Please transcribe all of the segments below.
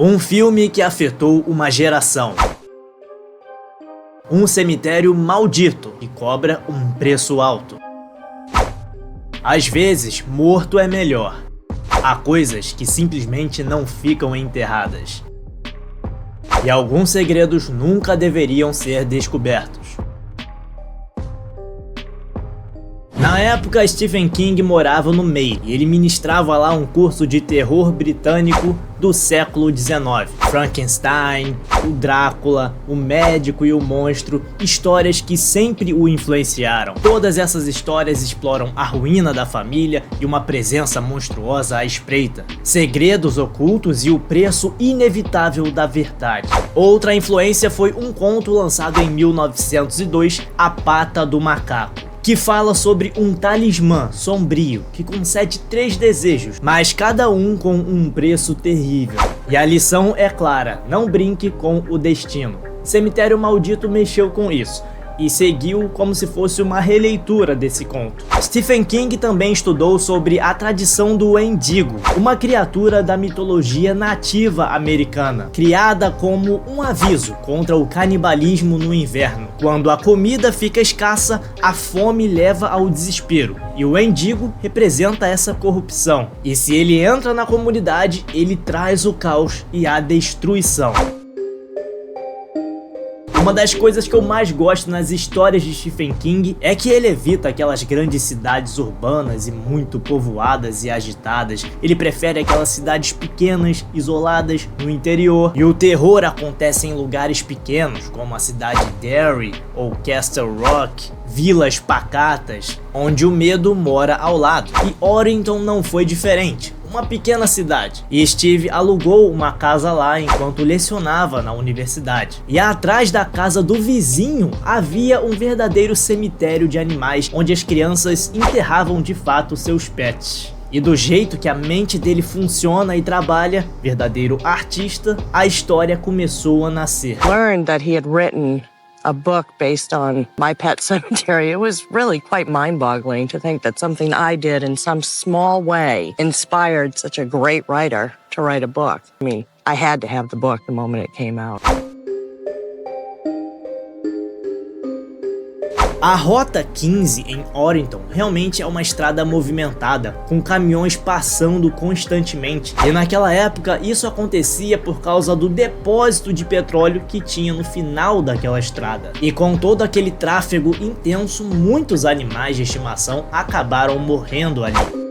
Um filme que afetou uma geração. Um cemitério maldito que cobra um preço alto. Às vezes, morto é melhor. Há coisas que simplesmente não ficam enterradas. E alguns segredos nunca deveriam ser descobertos. Na época, Stephen King morava no Maine e ele ministrava lá um curso de terror britânico do século XIX. Frankenstein, o Drácula, o médico e o monstro, histórias que sempre o influenciaram. Todas essas histórias exploram a ruína da família e uma presença monstruosa à espreita, segredos ocultos e o preço inevitável da verdade. Outra influência foi um conto lançado em 1902, A Pata do Macaco, que fala sobre um talismã sombrio que concede 3 desejos, mas cada um com um preço terrível. E a lição é clara: não brinque com o destino. Cemitério Maldito mexeu com isso e seguiu como se fosse uma releitura desse conto. Stephen King também estudou sobre a tradição do Wendigo, uma criatura da mitologia nativa americana, criada como um aviso contra o canibalismo no inverno. Quando a comida fica escassa, a fome leva ao desespero, e o Wendigo representa essa corrupção. E se ele entra na comunidade, ele traz o caos e a destruição. Uma das coisas que eu mais gosto nas histórias de Stephen King é que ele evita aquelas grandes cidades urbanas e muito povoadas e agitadas. Ele prefere aquelas cidades pequenas, isoladas, no interior. E o terror acontece em lugares pequenos, como a cidade de Derry ou Castle Rock, vilas pacatas, onde o medo mora ao lado. E Orrington não foi diferente. Uma pequena cidade, e Steve alugou uma casa lá enquanto lecionava na universidade. E atrás da casa do vizinho havia um verdadeiro cemitério de animais, onde as crianças enterravam de fato seus pets. E do jeito que a mente dele funciona e trabalha, verdadeiro artista, a história começou a nascer. Learned that he had written a book based on my pet cemetery. It was really quite mind-boggling to think that something I did in some small way inspired such a great writer to write a book. I mean, I had to have the book the moment it came out. A Rota 15 em Orrington realmente é uma estrada movimentada, com caminhões passando constantemente. E naquela época isso acontecia por causa do depósito de petróleo que tinha no final daquela estrada. E com todo aquele tráfego intenso, muitos animais de estimação acabaram morrendo ali.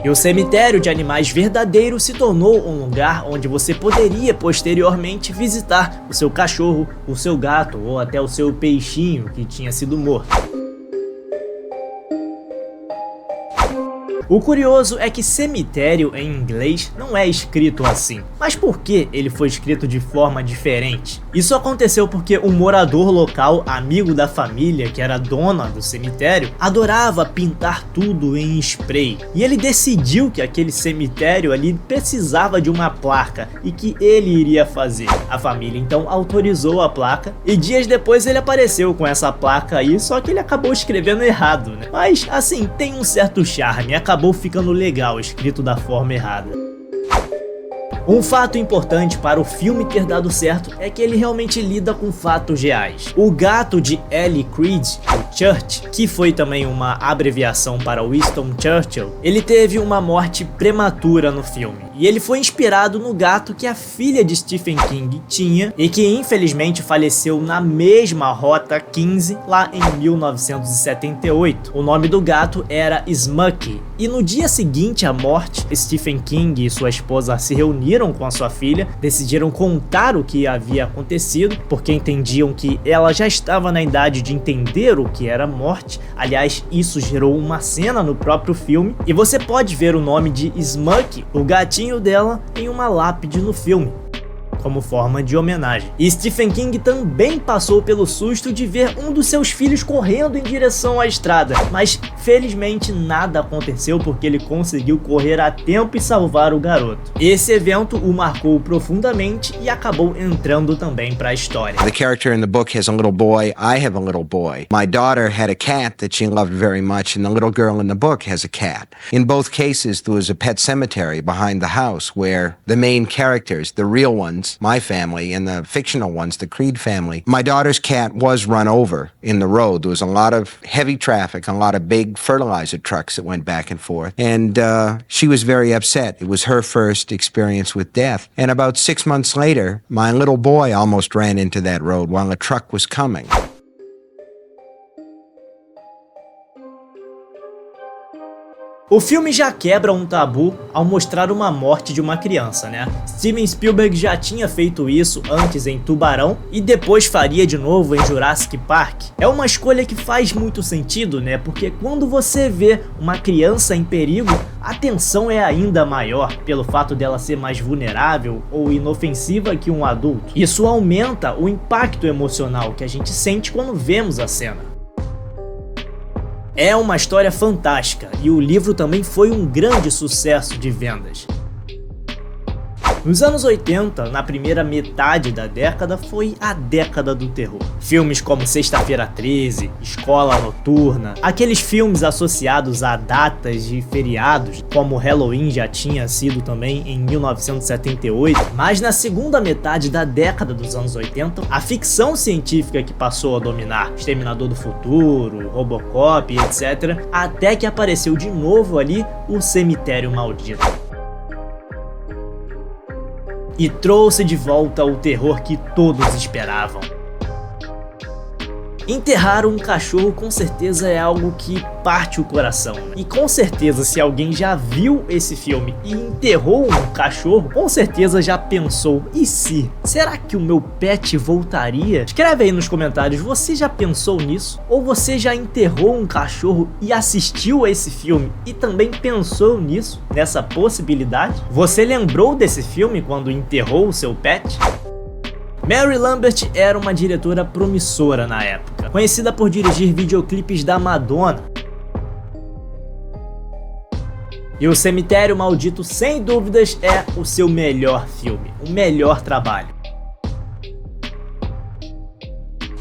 E o cemitério de animais verdadeiro se tornou um lugar onde você poderia posteriormente visitar o seu cachorro, o seu gato ou até o seu peixinho que tinha sido morto. O curioso é que cemitério em inglês não é escrito assim. Mas por que ele foi escrito de forma diferente? Isso aconteceu porque um morador local, amigo da família que era dona do cemitério, adorava pintar tudo em spray. E ele decidiu que aquele cemitério ali precisava de uma placa e que ele iria fazer. A família então autorizou a placa e dias depois ele apareceu com essa placa aí, só que ele acabou escrevendo errado, né? Mas assim, tem um certo charme, acabou ficando legal escrito da forma errada. Um fato importante para o filme ter dado certo é que ele realmente lida com fatos reais. O gato de Ellie Creed, o Church, que foi também uma abreviação para Winston Churchill, ele teve uma morte prematura no filme. E ele foi inspirado no gato que a filha de Stephen King tinha e que infelizmente faleceu na mesma Rota 15 lá em 1978. O nome do gato era Smokey. E no dia seguinte à morte, Stephen King e sua esposa se reuniram com a sua filha, decidiram contar o que havia acontecido, porque entendiam que ela já estava na idade de entender o que era morte. Aliás, isso gerou uma cena no próprio filme, e você pode ver o nome de Smokey, o gatinho dela, em uma lápide no filme. como forma de homenagem. E Stephen King também passou pelo susto de ver um dos seus filhos correndo em direção à estrada, mas felizmente nada aconteceu porque ele conseguiu correr a tempo e salvar o garoto. Esse evento o marcou profundamente e acabou entrando também para a história. The character in the book has a little boy, I have a little boy. My daughter had a cat that she loved very much, and the little girl in the book has a cat. In both cases, there was a pet cemetery behind the house where the main characters, the real ones, my family, and the fictional ones, the Creed family, my daughter's cat was run over in the road. There was a lot of heavy traffic, a lot of big fertilizer trucks that went back and forth, and she was very upset. It was her first experience with death. And about 6 months later, my little boy almost ran into that road while a truck was coming. O filme já quebra um tabu ao mostrar uma morte de uma criança, né? Steven Spielberg já tinha feito isso antes em Tubarão e depois faria de novo em Jurassic Park. É uma escolha que faz muito sentido, né? Porque quando você vê uma criança em perigo, a tensão é ainda maior pelo fato dela ser mais vulnerável ou inofensiva que um adulto. Isso aumenta o impacto emocional que a gente sente quando vemos a cena. É uma história fantástica e o livro também foi um grande sucesso de vendas. Nos anos 80, na primeira metade da década, foi a década do terror. Filmes como Sexta-feira 13, Escola Noturna, aqueles filmes associados a datas de feriados, como Halloween já tinha sido também em 1978, mas na segunda metade da década dos anos 80, a ficção científica que passou a dominar, Exterminador do Futuro, Robocop, etc., até que apareceu de novo ali o Cemitério Maldito. E trouxe de volta o terror que todos esperavam. Enterrar um cachorro com certeza é algo que parte o coração. E com certeza, se alguém já viu esse filme e enterrou um cachorro, com certeza já pensou, e se? Será que o meu pet voltaria? Escreve aí nos comentários, você já pensou nisso? Ou você já enterrou um cachorro e assistiu a esse filme e também pensou nisso, nessa possibilidade? Você lembrou desse filme quando enterrou o seu pet? Mary Lambert era uma diretora promissora na época, conhecida por dirigir videoclipes da Madonna. E o Cemitério Maldito, sem dúvidas, é o seu melhor filme, o melhor trabalho.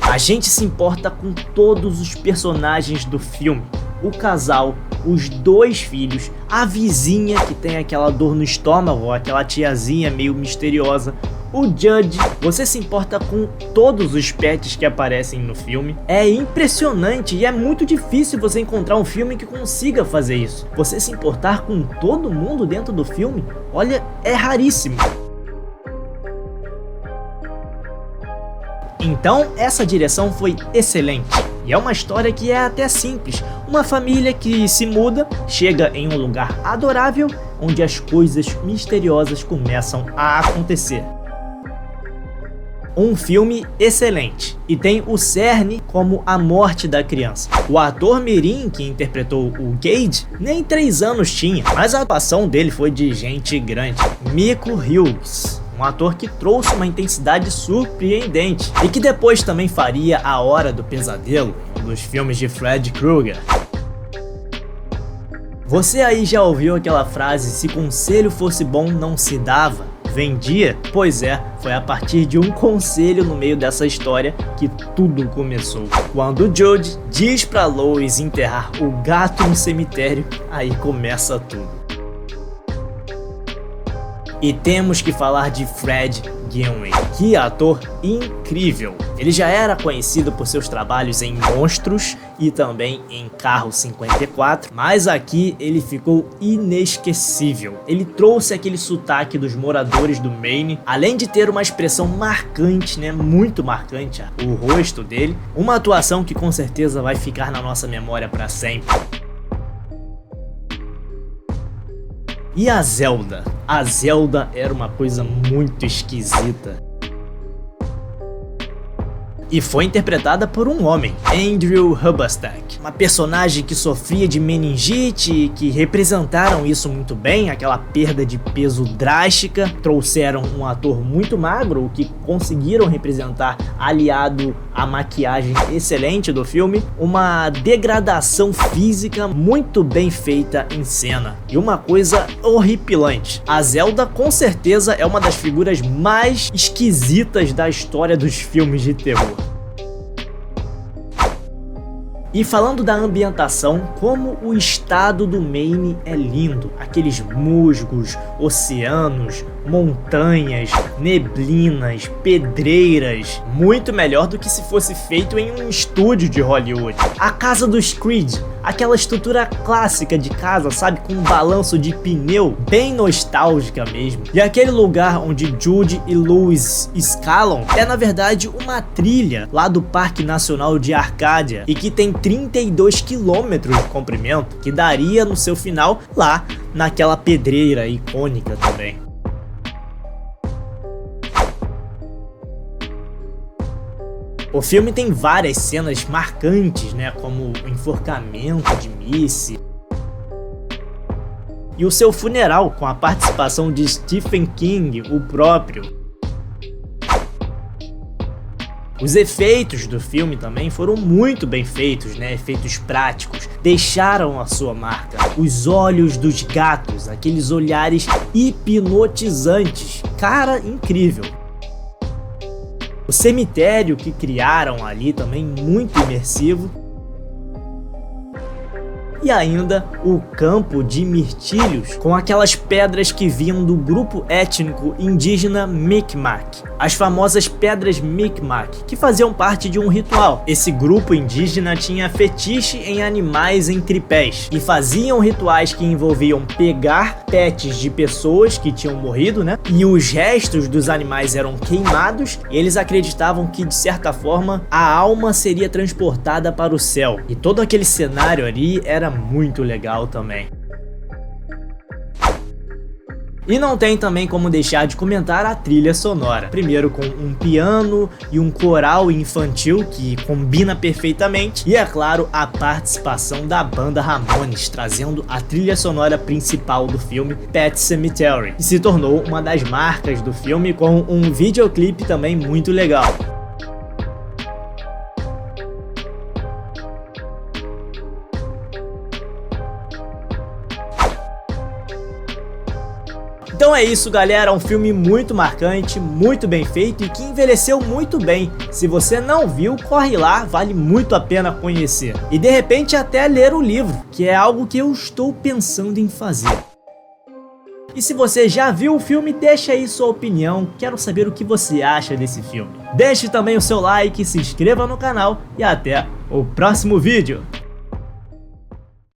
A gente se importa com todos os personagens do filme. O casal, os dois filhos, a vizinha que tem aquela dor no estômago, aquela tiazinha meio misteriosa, o Judge. Você se importa com todos os pets que aparecem no filme. É impressionante e é muito difícil você encontrar um filme que consiga fazer isso. Você se importar com todo mundo dentro do filme, olha, é raríssimo. Então, essa direção foi excelente. E é uma história que é até simples. Uma família que se muda, chega em um lugar adorável, onde as coisas misteriosas começam a acontecer. Um filme excelente, e tem o cerne como a morte da criança. O ator mirim que interpretou o Gage nem 3 anos tinha, mas a atuação dele foi de gente grande. Miko Hughes, um ator que trouxe uma intensidade surpreendente e que depois também faria A Hora do Pesadelo, um dos filmes de Fred Krueger. Você aí já ouviu aquela frase, se conselho fosse bom não se dava? Vendia? Pois é, foi a partir de um conselho no meio dessa história que tudo começou. Quando Judge diz pra Lois enterrar o gato no cemitério, aí começa tudo. E temos que falar de Fred Gwynne, que ator incrível. Ele já era conhecido por seus trabalhos em Monstros e também em Carro 54, mas aqui ele ficou inesquecível. Ele trouxe aquele sotaque dos moradores do Maine, além de ter uma expressão marcante, né, muito marcante, o rosto dele, uma atuação que com certeza vai ficar na nossa memória para sempre. E a Zelda? A Zelda era uma coisa muito esquisita. e foi interpretada por um homem, Andrew Hubbastack, uma personagem que sofria de meningite e que representaram isso muito bem, aquela perda de peso drástica. Trouxeram um ator muito magro, o que conseguiram representar aliado à maquiagem excelente do filme, uma degradação física muito bem feita em cena e uma coisa horripilante. A Zelda com certeza é uma das figuras mais esquisitas da história dos filmes de terror. E falando da ambientação, como o estado do Maine é lindo, aqueles musgos, oceanos, montanhas, neblinas, pedreiras, muito melhor do que se fosse feito em um estúdio de Hollywood. A casa dos Creed, aquela estrutura clássica de casa, sabe, com um balanço de pneu, bem nostálgica mesmo. E aquele lugar onde Judy e Louis escalam é na verdade uma trilha lá do Parque Nacional de Arcádia e que tem 32 quilômetros de comprimento, que daria no seu final lá naquela pedreira icônica também. O filme tem várias cenas marcantes, né, como o enforcamento de Missy e o seu funeral com a participação de Stephen King, o próprio. Os efeitos do filme também foram muito bem feitos, né? Efeitos práticos, deixaram a sua marca. Os olhos dos gatos, aqueles olhares hipnotizantes, cara, incrível. O cemitério que criaram ali também muito imersivo. E ainda o campo de mirtilhos com aquelas pedras que vinham do grupo étnico indígena Micmac, as famosas pedras Micmac, que faziam parte de um ritual. Esse grupo indígena tinha fetiche em animais em tripés e faziam rituais que envolviam pegar pets de pessoas que tinham morrido, né? E os restos dos animais eram queimados e eles acreditavam que de certa forma a alma seria transportada para o céu. E todo aquele cenário ali era muito legal também. E não tem também como deixar de comentar a trilha sonora. Primeiro com um piano e um coral infantil que combina perfeitamente. E é claro, a participação da banda Ramones, trazendo a trilha sonora principal do filme, Pet Sematary. E se tornou uma das marcas do filme, com um videoclipe também muito legal. Então é isso, galera, um filme muito marcante, muito bem feito e que envelheceu muito bem. Se você não viu, corre lá, vale muito a pena conhecer. E de repente até ler o livro, que é algo que eu estou pensando em fazer. E se você já viu o filme, deixa aí sua opinião, quero saber o que você acha desse filme. Deixe também o seu like, se inscreva no canal e até o próximo vídeo.